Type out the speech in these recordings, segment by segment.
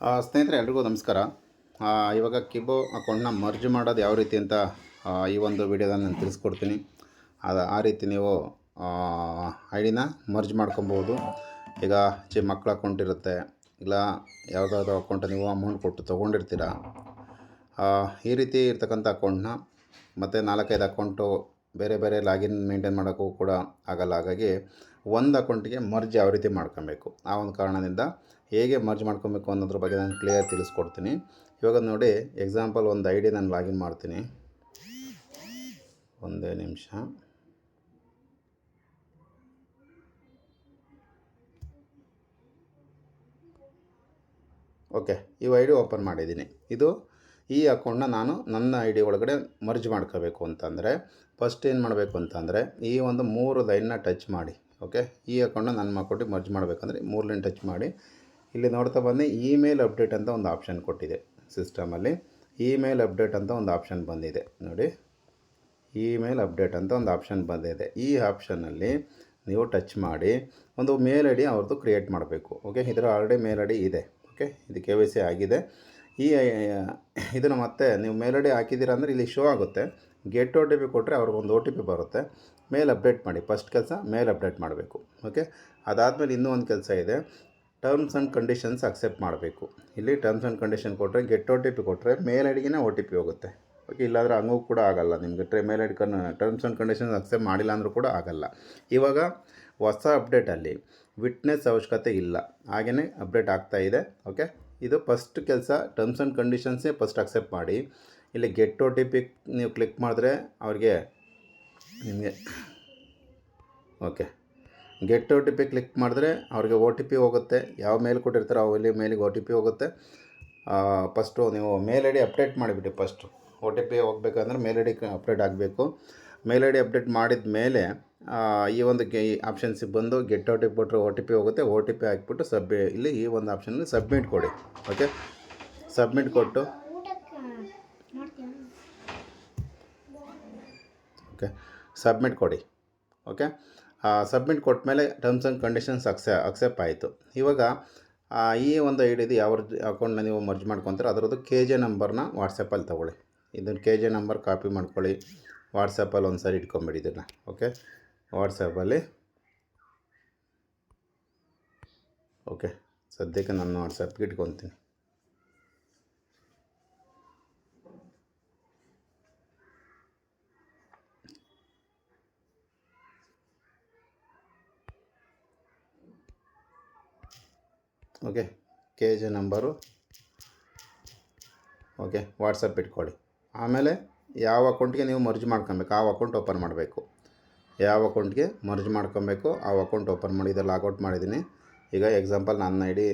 ಸ್ನೇಹಿತರೆ ಎಲ್ರಿಗೂ ನಮಸ್ಕಾರ. ಇವಾಗ ಕಿಬೋ ಅಕೌಂಟ್ನ ಮರ್ಜ್ ಮಾಡೋದು ಯಾವ ರೀತಿ ಅಂತ ಈ ಒಂದು ವಿಡಿಯೋದಲ್ಲಿ ನಾನು ತಿಳಿಸ್ಕೊಡ್ತೀನಿ. ಆ ರೀತಿ ನೀವು ಐ ಡಿನ ಮರ್ಜ್ ಮಾಡ್ಕೊಬೋದು. ಈಗ ಮಕ್ಕಳ ಅಕೌಂಟ್ ಇರುತ್ತೆ, ಇಲ್ಲ ಯಾವುದಾದ್ರೂ ಅಕೌಂಟ್ ನೀವು ಅಮೌಂಟ್ ಕೊಟ್ಟು ತೊಗೊಂಡಿರ್ತೀರ. ಈ ರೀತಿ ಇರ್ತಕ್ಕಂಥ ಅಕೌಂಟ್ನ ಮತ್ತು 4-5 ಅಕೌಂಟು ಬೇರೆ ಬೇರೆ ಲಾಗಿನ್ ಮೇಂಟೈನ್ ಮಾಡೋಕ್ಕೂ ಕೂಡ ಆಗಲ್ಲ. ಹಾಗಾಗಿ ಒಂದು ಅಕೌಂಟಿಗೆ ಮರ್ಜ್ ಯಾವ ರೀತಿ ಮಾಡ್ಕೊಬೇಕು, ಆ ಒಂದು ಕಾರಣದಿಂದ ಹೇಗೆ ಮರ್ಜ್ ಮಾಡ್ಕೊಬೇಕು ಅನ್ನೋದ್ರ ಬಗ್ಗೆ ನಾನು ಕ್ಲಿಯರ್ ತಿಳಿಸ್ಕೊಡ್ತೀನಿ. ಇವಾಗ ನೋಡಿ, ಎಕ್ಸಾಂಪಲ್ ಒಂದು ಐ ಡಿ ನಾನು ಲಾಗಿನ್ ಮಾಡ್ತೀನಿ. ಒಂದೇ ನಿಮಿಷ. ಓಕೆ, ಈ ಐ ಡಿ ಓಪನ್ ಮಾಡಿದ್ದೀನಿ. ಈ ಅಕೌಂಟನ್ನ ನಾನು ನನ್ನ ಐ ಡಿ ಒಳಗಡೆ ಮರ್ಜ್ ಮಾಡ್ಕೋಬೇಕು ಅಂತಂದರೆ ಫಸ್ಟ್ ಏನು ಮಾಡಬೇಕು ಅಂತಂದರೆ, ಈ ಒಂದು 3 ಲೈನ್ನ ಟಚ್ ಮಾಡಿ. ಓಕೆ, ಈ ಅಕೌಂಟನ್ನ ನನ್ನ ಅಕೌಂಟಿಗೆ ಮರ್ಜ್ ಮಾಡಬೇಕಂದ್ರೆ 3 ಲೈನ್ ಟಚ್ ಮಾಡಿ. ಇಲ್ಲಿ ನೋಡ್ತಾ ಬಂದು ಇಮೇಲ್ ಅಪ್ಡೇಟ್ ಅಂತ ಒಂದು ಆಪ್ಷನ್ ಕೊಟ್ಟಿದೆ ಸಿಸ್ಟಮಲ್ಲಿ. ಇಮೇಲ್ ಅಪ್ಡೇಟ್ ಅಂತ ಒಂದು ಆಪ್ಷನ್ ಬಂದಿದೆ ನೋಡಿ. ಇಮೇಲ್ ಅಪ್ಡೇಟ್ ಅಂತ ಒಂದು ಆಪ್ಷನ್ ಬಂದಿದೆ. ಈ ಆಪ್ಷನ್ನಲ್ಲಿ ನೀವು ಟಚ್ ಮಾಡಿ ಒಂದು ಮೇಲ್ ಐ ಡಿ ಅವ್ರದ್ದು ಕ್ರಿಯೇಟ್ ಮಾಡಬೇಕು. ಓಕೆ, ಇದರ ಆಲ್ರೆಡಿ ಮೇಲ್ ಐ ಡಿ ಇದೆ. ಓಕೆ, ಇದು KYC ಆಗಿದೆ. ಇದನ್ನು ಮತ್ತೆ ನೀವು ಮೇಲ್ ಐ ಡಿ ಹಾಕಿದ್ದೀರ ಅಂದರೆ ಇಲ್ಲಿ ಶೋ ಆಗುತ್ತೆ. ಗೆಟ್ OTP ಕೊಟ್ಟರೆ ಅವ್ರಿಗೊಂದು OTP ಬರುತ್ತೆ. ಮೇಲ್ ಅಪ್ಡೇಟ್ ಮಾಡಿ. ಫಸ್ಟ್ ಕೆಲಸ ಮೇಲ್ ಅಪ್ಡೇಟ್ ಮಾಡಬೇಕು. ಓಕೆ, ಅದಾದಮೇಲೆ ಇನ್ನೂ ಒಂದು ಕೆಲಸ ಇದೆ, ಟರ್ಮ್ಸ್ ಆ್ಯಂಡ್ ಕಂಡೀಷನ್ಸ್ ಅಕ್ಸೆಪ್ಟ್ ಮಾಡಬೇಕು. ಇಲ್ಲಿ ಟರ್ಮ್ಸ್ ಆ್ಯಂಡ್ ಕಂಡೀಷನ್ ಕೊಟ್ಟರೆ ಗೆಟ್ OTP ಕೊಟ್ಟರೆ ಮೇಲ್ ಐ ಡಿಗೆ OTP ಹೋಗುತ್ತೆ. ಓಕೆ, ಇಲ್ಲಾಂದರೆ ಹಂಗೂ ಕೂಡ ಆಗಲ್ಲ. ನಿಮಗೆ mail I D terms and conditions accept ಮಾಡಿಲ್ಲ ಅಂದರೂ ಕೂಡ ಆಗಲ್ಲ. ಇವಾಗ ಹೊಸ ಅಪ್ಡೇಟಲ್ಲಿ ವಿಟ್ನೆಸ್ ಅವಶ್ಯಕತೆ ಇಲ್ಲ, ಹಾಗೆಯೇ ಅಪ್ಡೇಟ್ ಆಗ್ತಾಯಿದೆ. ಓಕೆ, ಇದು ಫಸ್ಟ್ ಕೆಲಸ. ಟರ್ಮ್ಸ್ ಆ್ಯಂಡ್ ಕಂಡೀಷನ್ಸೇ ಫಸ್ಟ್ ಅಕ್ಸೆಪ್ಟ್ ಮಾಡಿ. ಇಲ್ಲಿ ಗೆಟ್ OTP ನೀವು ಕ್ಲಿಕ್ ಮಾಡಿದ್ರೆ ಅವ್ರಿಗೆ ನಿಮಗೆ ಗೆಟ್ OTP ಕ್ಲಿಕ್ ಮಾಡಿದ್ರೆ ಅವ್ರಿಗೆ OTP ಹೋಗುತ್ತೆ. ಯಾವ ಮೇಲ್ ಕೊಟ್ಟಿರ್ತಾರೋ ಅಲ್ಲಿ ಮೇಲಿಗೆ OTP ಹೋಗುತ್ತೆ. ಫಸ್ಟು ನೀವು ಮೇಲ್ ಐ ಡಿ ಅಪ್ಡೇಟ್ ಮಾಡಿಬಿಟ್ಟು ಫಸ್ಟು OTP ಹೋಗ್ಬೇಕಂದ್ರೆ ಮೇಲ್ ಐ ಡಿ ಅಪ್ಡೇಟ್ ಆಗಬೇಕು. ಮೇಲ್ ಐ ಡಿ ಅಪ್ಡೇಟ್ ಮಾಡಿದ ಮೇಲೆ ಈ ಒಂದು ಆಪ್ಷನ್ಸಿಗೆ ಬಂದು ಗೆಟ್ OTP ಕೊಟ್ಟರೆ OTP ಹೋಗುತ್ತೆ. OTP ಹಾಕ್ಬಿಟ್ಟು ಇಲ್ಲಿ ಈ ಒಂದು ಆಪ್ಷನಲ್ಲಿ ಸಬ್ಮಿಟ್ ಕೊಡಿ. ಓಕೆ, ಸಬ್ಮಿಟ್ ಕೊಟ್ಟು ಸಬ್ಮಿಟ್ ಕೊಡಿ. ಓಕೆ, ಸಬ್ಮಿಟ್ ಕೊಟ್ಟ ಮೇಲೆ ಟರ್ಮ್ಸ್ ಆ್ಯಂಡ್ ಕಂಡೀಷನ್ಸ್ ಅಕ್ಸೆಪ್ಟ್ ಆಯಿತು. ಇವಾಗ ಈ ಒಂದು ಐ ಡಿದು ಯಾವ ಅಕೌಂಟ್ನ ನೀವು ಮರ್ಜ್ ಮಾಡ್ಕೊತೀರೋ ಅದರದ್ದು KJ ನಂಬರ್ನ ವಾಟ್ಸಪ್ಪಲ್ಲಿ ತೊಗೊಳ್ಳಿ. ಇದನ್ನು KJ ನಂಬರ್ ಕಾಪಿ ಮಾಡ್ಕೊಳ್ಳಿ. ವಾಟ್ಸಪ್ಪಲ್ಲಿ ಒಂದು ಸಾರಿ ಇಟ್ಕೊಂಬಿಡಿ ಇದನ್ನು. ಓಕೆ, ವಾಟ್ಸಪ್ಪಲ್ಲಿ ಓಕೆ, ಸದ್ಯಕ್ಕೆ ನಾನು ವಾಟ್ಸಪ್ಗೆ ಇಟ್ಕೊತೀನಿ. Okay, KJ number okay, WhatsApp ಇಟ್ಕೊಳ್ಳಿ. ಆಮೇಲೆ ಯಾವ ಅಕೌಂಟ್ಗೆ ನೀವು ಮರ್ಜ್ ಮಾಡ್ಕೊಬೇಕು ಆ ಅಕೌಂಟ್ ಓಪನ್ ಮಾಡಬೇಕು. ಯಾವ ಅಕೌಂಟ್ಗೆ ಮರ್ಜ್ ಮಾಡ್ಕೊಬೇಕು ಆ ಅಕೌಂಟ್ ಓಪನ್ ಮಾಡಿ. ಇದು ಲಾಗೌಟ್ ಮಾಡಿದ್ದೀನಿ. ಈಗ ಎಕ್ಸಾಂಪಲ್ ನನ್ನ ಐ ಡಿ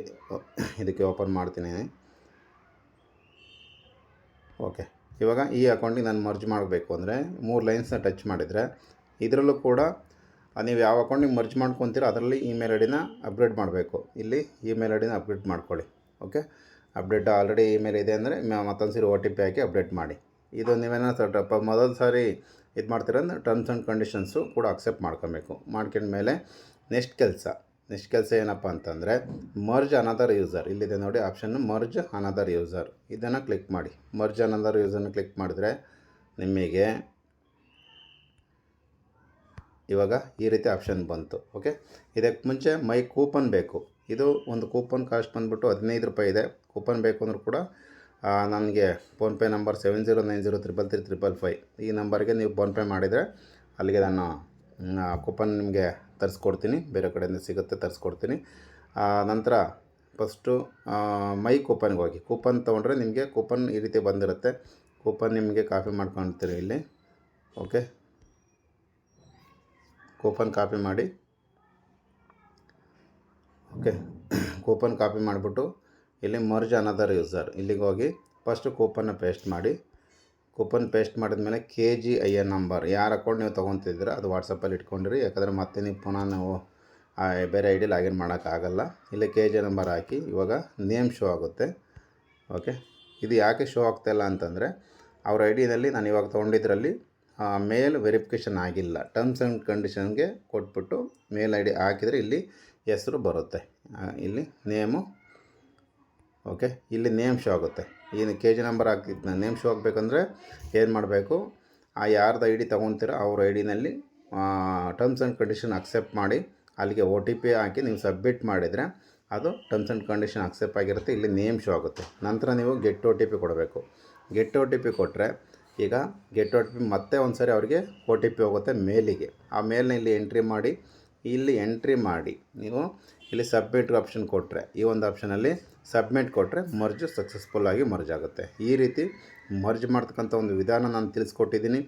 ಇದಕ್ಕೆ ಓಪನ್ ಮಾಡ್ತೀನಿ. ಓಕೆ, ಇವಾಗ ಈ ಅಕೌಂಟಿಗೆ ನಾನು ಮರ್ಜ್ ಮಾಡಬೇಕು ಅಂದರೆ 3 ಲೈನ್ಸ್ನ ಟಚ್ ಮಾಡಿದರೆ ಇದರಲ್ಲೂ ಕೂಡ ನೀವು ಯಾವ ಅಕೌಂಟಿಗೆ ಮರ್ಜ್ ಮಾಡ್ಕೊತೀರೋ ಅದರಲ್ಲಿ ಇಮೇಲ್ ಐ ಡಿನ ಅಪ್ಡೇಟ್ ಮಾಡಬೇಕು. ಇಲ್ಲಿ ಇಮೇಲ್ ಐ ಡಿನ ಅಪ್ಡೇಟ್ ಮಾಡ್ಕೊಳ್ಳಿ. ಓಕೆ, ಅಪ್ಡೇಟ್ ಆಲ್ರೆಡಿ ಇಮೇಲ್ ಇದೆ ಅಂದರೆ ಮತ್ತೊಂದು ಸರಿ OTP ಹಾಕಿ ಅಪ್ಡೇಟ್ ಮಾಡಿ. ಇದು ನೀವೇನೋ ಮೊದಲು ಸಾರಿ ಇದು ಮಾಡ್ತೀರಂದ್ರೆ ಟರ್ಮ್ಸ್ ಆ್ಯಂಡ್ ಕಂಡೀಷನ್ಸು ಕೂಡ ಅಕ್ಸೆಪ್ಟ್ ಮಾಡ್ಕೊಬೇಕು. ಮಾಡ್ಕೊಂಡ್ಮೇಲೆ ನೆಕ್ಸ್ಟ್ ಕೆಲಸ ಏನಪ್ಪ ಅಂತಂದರೆ ಮರ್ಜ್ ಅನದರ್ ಯೂಸರ್. ಇಲ್ಲಿದೆ ನೋಡಿ ಆಪ್ಷನ್ನು ಮರ್ಜ್ ಅನದರ್ ಯೂಸರ್. ಇದನ್ನು ಕ್ಲಿಕ್ ಮಾಡಿ. ಮರ್ಜ್ ಅನದರ್ ಯೂಸರ್ನ ಕ್ಲಿಕ್ ಮಾಡಿದ್ರೆ ನಿಮಗೆ ಇವಾಗ ಈ ರೀತಿ ಆಪ್ಷನ್ ಬಂತು. ಓಕೆ, ಇದಕ್ಕೆ ಮುಂಚೆ ಮೈ ಕೂಪನ್ ಬೇಕು. ಇದು ಒಂದು ಕೂಪನ್ ಕಾಸ್ಟ್ ಬಂದುಬಿಟ್ಟು 15 ರೂಪಾಯಿ ಇದೆ. ಕೂಪನ್ ಬೇಕು ಅಂದರೂ ಕೂಡ ನನಗೆ ಫೋನ್ಪೇ ನಂಬರ್ 7090333355 ಈ ನಂಬರ್ಗೆ ನೀವು ಫೋನ್ಪೇ ಮಾಡಿದರೆ ಅಲ್ಲಿಗೆ ನಾನು ಕೂಪನ್ ನಿಮಗೆ ತರಿಸ್ಕೊಡ್ತೀನಿ. ಬೇರೆ ಕಡೆಯಿಂದ ಸಿಗುತ್ತೆ, ತರಿಸ್ಕೊಡ್ತೀನಿ. ನಂತರ ಫಸ್ಟು ಮೈ ಕೂಪನ್ಗೆ ಹೋಗಿ. ಕೂಪನ್ ತೊಗೊಂಡ್ರೆ ನಿಮಗೆ ಕೂಪನ್ ಈ ರೀತಿ ಬಂದಿರುತ್ತೆ. ಕೂಪನ್ ನಿಮಗೆ ಕಾಪಿ ಮಾಡ್ಕೊಳ್ತೀರಿ ಇಲ್ಲಿ. ಓಕೆ, ಕೂಪನ್ ಕಾಪಿ ಮಾಡಿ. ಓಕೆ, ಕೂಪನ್ ಕಾಪಿ ಮಾಡಿಬಿಟ್ಟು ಇಲ್ಲಿ ಮರ್ಜ್ ಅನದರ್ ಯೂಸರ್ ಇಲ್ಲಿಗೆ ಹೋಗಿ ಫಸ್ಟು ಕೂಪನ್ನ ಪೇಸ್ಟ್ ಮಾಡಿ. ಕೂಪನ್ ಪೇಸ್ಟ್ ಮಾಡಿದ್ಮೇಲೆ KGIN ನಂಬರ್ ಯಾರ ಅಕೌಂಟ್ ನೀವು ತೊಗೊತಿದ್ದೀರ ಅದು ವಾಟ್ಸಪ್ಪಲ್ಲಿ ಇಟ್ಕೊಂಡಿರಿ. ಯಾಕಂದರೆ ಮತ್ತೆ ನೀವು ಪುನಃ ನಾವು ಬೇರೆ ಐ ಡಿ ಲಾಗಿನ್ ಮಾಡೋಕ್ಕಾಗಲ್ಲ. ಇಲ್ಲಿ KG ನಂಬರ್ ಹಾಕಿ. ಇವಾಗ ನೇಮ್ ಶೋ ಆಗುತ್ತೆ. ಓಕೆ, ಇದು ಯಾಕೆ ಶೋ ಆಗ್ತಾಯಿಲ್ಲ ಅಂತಂದರೆ ಅವ್ರ ಐ ಡಿನಲ್ಲಿ ನಾನು ಇವಾಗ ತೊಗೊಂಡಿದ್ರಲ್ಲಿ ಮೇಲ್ ವೆರಿಫಿಕೇಷನ್ ಆಗಿಲ್ಲ. ಟರ್ಮ್ಸ್ ಆ್ಯಂಡ್ ಕಂಡೀಷನ್ಗೆ ಕೊಟ್ಬಿಟ್ಟು ಮೇಲ್ ಐ ಡಿ ಹಾಕಿದರೆ ಇಲ್ಲಿ ಹೆಸರು ಬರುತ್ತೆ. ಇಲ್ಲಿ ನೇಮು ಓಕೆ. ಇಲ್ಲಿ ನೇಮ್ ಶೋ ಆಗುತ್ತೆ. ಏನು ಕೆ ಜಿ ನಂಬರ್ ಹಾಕಿದ್ದು ನೇಮ್ ಶೋ ಆಗಬೇಕಂದ್ರೆ ಏನು ಮಾಡಬೇಕು, ಆ ಯಾರ್ದು ಐ ಡಿ ತೊಗೊತೀರೋ ಅವ್ರ ಐ ಡಿನಲ್ಲಿ ಟರ್ಮ್ಸ್ ಆ್ಯಂಡ್ ಕಂಡೀಷನ್ ಅಕ್ಸೆಪ್ಟ್ ಮಾಡಿ ಅಲ್ಲಿಗೆ ಒ ಟಿ ಪಿ ಹಾಕಿ ನೀವು ಸಬ್ಮಿಟ್ ಮಾಡಿದರೆ ಅದು ಟರ್ಮ್ಸ್ ಆ್ಯಂಡ್ ಕಂಡೀಷನ್ ಅಕ್ಸೆಪ್ಟ್ ಆಗಿರುತ್ತೆ. ಇಲ್ಲಿ ನೇಮ್ ಶೋ ಆಗುತ್ತೆ. ನಂತರ ನೀವು ಗೆಟ್ ಒ ಟಿ ಪಿ ಕೊಡಬೇಕು. ಗೆಟ್ ಒ ಟಿ ಪಿ ಕೊಟ್ಟರೆ ಈಗ ಗೆಟ್ ಒ ಟಿ ಪಿ ಮತ್ತೆ ಒಂದು ಸರಿ ಅವ್ರಿಗೆ ಒ ಟಿ ಪಿ ಹೋಗುತ್ತೆ ಮೇಲಿಗೆ. ಆ ಮೇಲ್ನ ಇಲ್ಲಿ ಎಂಟ್ರಿ ಮಾಡಿ ನೀವು ಇಲ್ಲಿ ಸಬ್ಮಿಟ್ ಆಪ್ಷನ್ ಕೊಟ್ಟರೆ, ಈ ಒಂದು ಆಪ್ಷನಲ್ಲಿ ಸಬ್ಮಿಟ್ ಕೊಟ್ಟರೆ ಮರ್ಜು ಸಕ್ಸಸ್ಫುಲ್ಲಾಗಿ ಮರ್ಜ್ ಆಗುತ್ತೆ. ಈ ರೀತಿ ಮರ್ಜ್ ಮಾಡ್ತಕ್ಕಂಥ ಒಂದು ವಿಧಾನ ನಾನು ತಿಳಿಸ್ಕೊಟ್ಟಿದ್ದೀನಿ.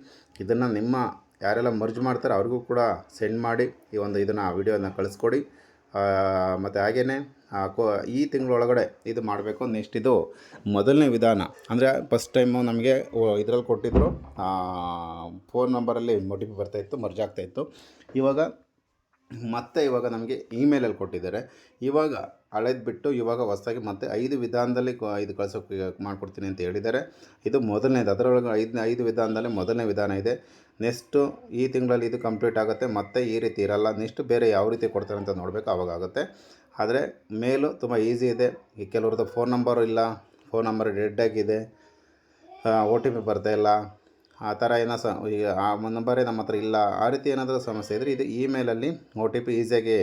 ಇದನ್ನು ನಿಮ್ಮ ಯಾರೆಲ್ಲ ಮರ್ಜ್ ಮಾಡ್ತಾರೆ ಅವ್ರಿಗೂ ಕೂಡ ಸೆಂಡ್ ಮಾಡಿ ಇದನ್ನು ವಿಡಿಯೋನ ಕಳಿಸ್ಕೊಡಿ. ಮತ್ತು ಹಾಗೆಯೇ ಈ ತಿಂಗಳೊಳಗಡೆ ಇದು ಮಾಡಬೇಕು. ನೆಕ್ಸ್ಟ್ ಇದು ಮೊದಲನೇ ವಿಧಾನ ಅಂದರೆ ಫಸ್ಟ್ ಟೈಮು ನಮಗೆ ಇದರಲ್ಲಿ ಕೊಟ್ಟಿದ್ದರು, ಫೋನ್ ನಂಬರಲ್ಲಿ ಒ ಟಿ ಪಿ ಬರ್ತಾಯಿತ್ತು, ಮರ್ಜ್ ಆಗ್ತಾಯಿತ್ತು. ಇವಾಗ ನಮಗೆ ಇಮೇಲಲ್ಲಿ ಕೊಟ್ಟಿದ್ದಾರೆ. ಇವಾಗ ಹಳೇದು ಬಿಟ್ಟು ಇವಾಗ ಹೊಸದಾಗಿ ಮತ್ತೆ 5 ವಿಧಾನದಲ್ಲಿ ಇದು ಕಳ್ಸೋಕ್ಕೆ ಮಾಡಿಕೊಡ್ತೀನಿ ಅಂತ ಹೇಳಿದ್ದಾರೆ. ಇದು ಮೊದಲನೇದು. ಅದರೊಳಗೆ 5 ವಿಧಾನದಲ್ಲಿ ಮೊದಲನೇ ವಿಧಾನ ಇದೆ. ನೆಕ್ಸ್ಟು ಈ ತಿಂಗಳಲ್ಲಿ ಇದು ಕಂಪ್ಲೀಟ್ ಆಗುತ್ತೆ. ಮತ್ತೆ ಈ ರೀತಿ ಇರಲ್ಲ. ನೆಕ್ಸ್ಟ್ ಬೇರೆ ಯಾವ ರೀತಿ ಕೊಡ್ತಾರೆ ಅಂತ ನೋಡಬೇಕು, ಆವಾಗ ಆಗುತ್ತೆ. ಆದರೆ ಮೇಲು ತುಂಬ ಈಸಿ ಇದೆ. ಈ ಕೆಲವ್ರದ್ದು ಫೋನ್ ನಂಬರು ಇಲ್ಲ, ಫೋನ್ ನಂಬರ್ ಡೆಡ್ ಆಗಿದೆ, ಒ ಟಿ ಪಿ ಬರ್ತಾಯಿಲ್ಲ, ಆ ಥರ ಏನೋ ಈಗ ಆ ನಂಬರೇ ನಮ್ಮ ಹತ್ರ ಇಲ್ಲ, ಆ ರೀತಿ ಏನಾದರೂ ಸಮಸ್ಯೆ ಇದ್ದರೆ ಇದು ಇಮೇಲಲ್ಲಿ ಒ ಟಿ ಪಿ ಈಸಿಯಾಗಿ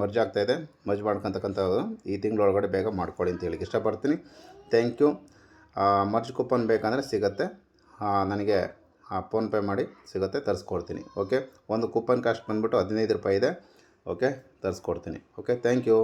ಮರ್ಜ್ ಆಗ್ತಾಯಿದೆ. ಮರ್ಜ್ ಮಾಡ್ಕೊತಕ್ಕಂಥದ್ದು ಈ ತಿಂಗಳೊಳಗಡೆ ಬೇಗ ಮಾಡ್ಕೊಳ್ಳಿ ಅಂತ ಹೇಳಕ್ಕೆ ಇಷ್ಟಪಡ್ತೀನಿ. Thank you. ಮರ್ಜ್ ಕೂಪನ್ ಬೇಕಂದರೆ ಸಿಗುತ್ತೆ, ನನಗೆ ಫೋನ್ಪೇ ಮಾಡಿ ಸಿಗುತ್ತೆ, ತರಿಸ್ಕೊಡ್ತೀನಿ. ಓಕೆ. ಒಂದು ಕೂಪನ್ ಕಾಸ್ಟ್ ಬಂದುಬಿಟ್ಟು 15 ರೂಪಾಯಿ ಇದೆ. ಓಕೆ, ತರಿಸ್ಕೊಡ್ತೀನಿ. Okay, thank you.